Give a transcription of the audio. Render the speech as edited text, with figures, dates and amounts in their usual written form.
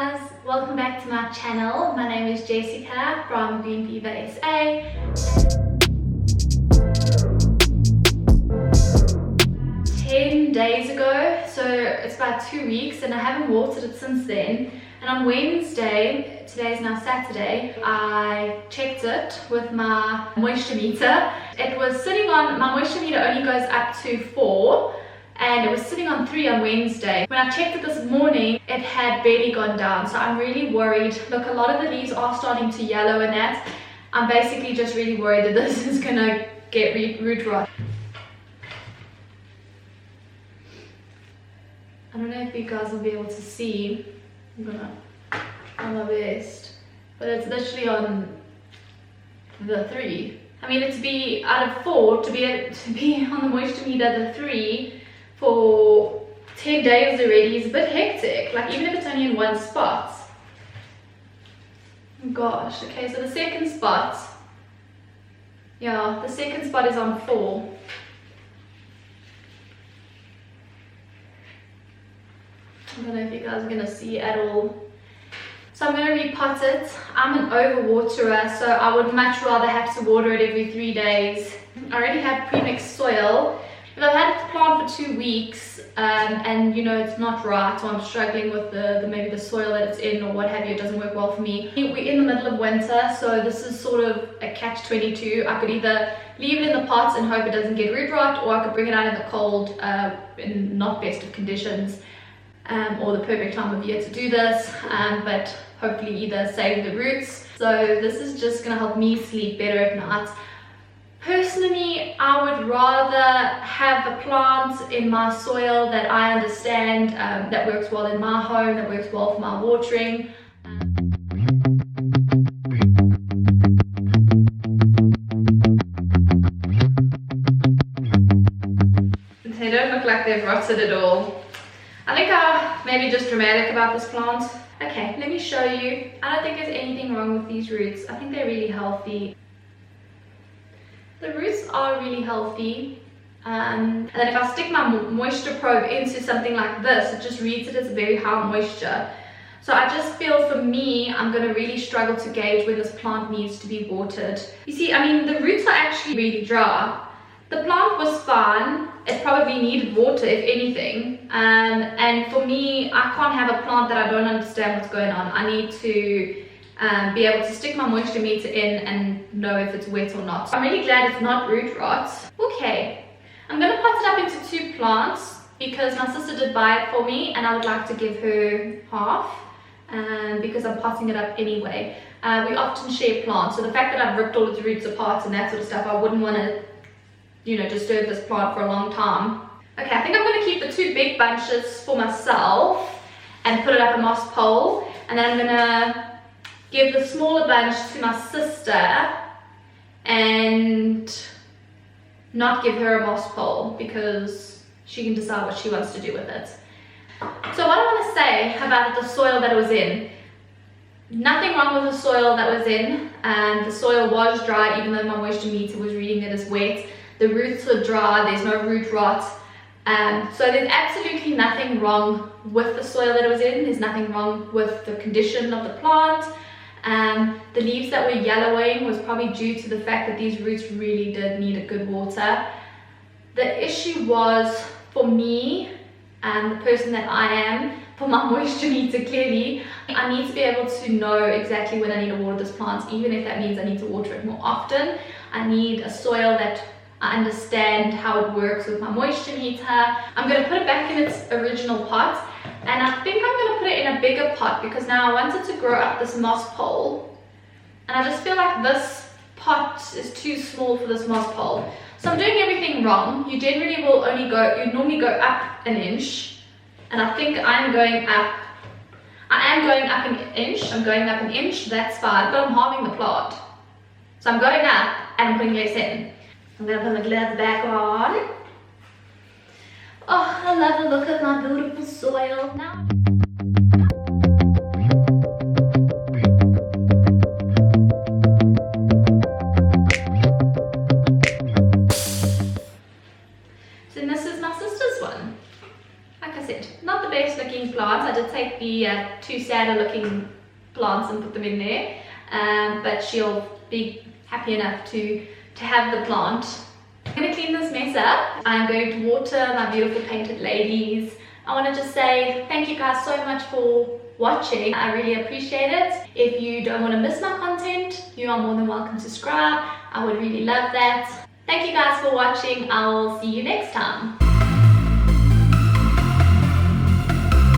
guys, welcome back to my channel. My name is Jessica from Green Fever SA. 10 days ago, so it's about 2 weeks, and I haven't watered it since then. And on Wednesday, today's now Saturday, I checked it with my moisture meter. It was sitting on, my moisture meter only goes up to 4, and it was sitting on 3 on Wednesday. When I checked it this morning, it had barely gone down, so I'm really worried. Look, a lot of the leaves are starting to yellow and that. I'm basically just really worried that this is gonna get root rot. I don't know if you guys will be able to see. I'm gonna try my best, but it's literally on the 3. I mean, to be out of 4, to be on the moisture meter the 3 for 10 days already is a bit hectic. Like, even if it's only in one spot. Oh gosh. Okay, so the second spot, yeah, the second spot is on 4. I don't know if you guys are gonna see at all. So I'm gonna repot it. I'm an overwaterer, so I would much rather have to water it every 3 days. I already have pre-mixed soil. If I've had the plant for 2 weeks and you know it's not right, or I'm struggling with maybe the soil that it's in or what have you, it doesn't work well for me. We're in the middle of winter, so this is sort of a catch-22. I could either leave it in the pots and hope it doesn't get root rot, or I could bring it out in the cold in not best of conditions. Or the perfect time of year to do this, but hopefully either save the roots. So this is just going to help me sleep better at night. Personally, I would rather have a plant in my soil that I understand, that works well in my home, that works well for my watering. They don't look like they've rotted at all. I think I'm maybe just dramatic about this plant. Okay, let me show you. I don't think there's anything wrong with these roots. I think they're really healthy. The roots are really healthy. And then if I stick my moisture probe into something like this, it just reads it as very high moisture. So I just feel, for me, I'm going to really struggle to gauge when this plant needs to be watered. You see, I mean, the roots are actually really dry. The plant was fine. It probably needed water, if anything. And for me, I can't have a plant that I don't understand what's going on. I need to be able to stick my moisture meter in and know if it's wet or not. So I'm really glad it's not root rot. Okay, I'm going to pot it up into 2 plants because my sister did buy it for me, and I would like to give her half because I'm potting it up anyway. We often share plants, so the fact that I've ripped all its roots apart and that sort of stuff, I wouldn't want to, you know, disturb this plant for a long time. Okay, I think I'm going to keep the 2 big bunches for myself and put it up a moss pole, and then I'm going to give the smaller bunch to my sister and not give her a moss pole because she can decide what she wants to do with it. So what I want to say about the soil that it was in: nothing wrong with the soil that was in, and the soil was dry even though my moisture meter was reading it as wet. The roots are dry, there's no root rot. So there's absolutely nothing wrong with the soil that it was in. There's nothing wrong with the condition of the plant. The leaves that were yellowing was probably due to the fact that these roots really did need a good water. The issue was, for me, and the person that I am, for my moisture meter, clearly, I need to be able to know exactly when I need to water this plant, even if that means I need to water it more often. I need a soil that I understand how it works with my moisture meter. I'm going to put it back in its original pot, and I think I'm going to put it in a bigger pot because now I want it to grow up this moss pole, and I just feel like this pot is too small for this moss pole. So I'm doing everything wrong. You generally will only go, you normally go up an inch, and I think I am going up an inch. I'm going up an inch, that's fine, but I'm halving the plant. So I'm going up and I'm putting less in. I'm going to put my gloves back on. Oh, I love the look of my beautiful soil. Now, so this is my sister's one. Like I said, not the best looking plants. I did take the two sadder looking plants and put them in there, but she'll be happy enough to have the plant. I'm going to clean this mess up. I'm going to water my beautiful painted ladies. I want to just say thank you guys so much for watching. I really appreciate it. If you don't want to miss my content, you are more than welcome to subscribe. I would really love that. Thank you guys for watching. I'll see you next time.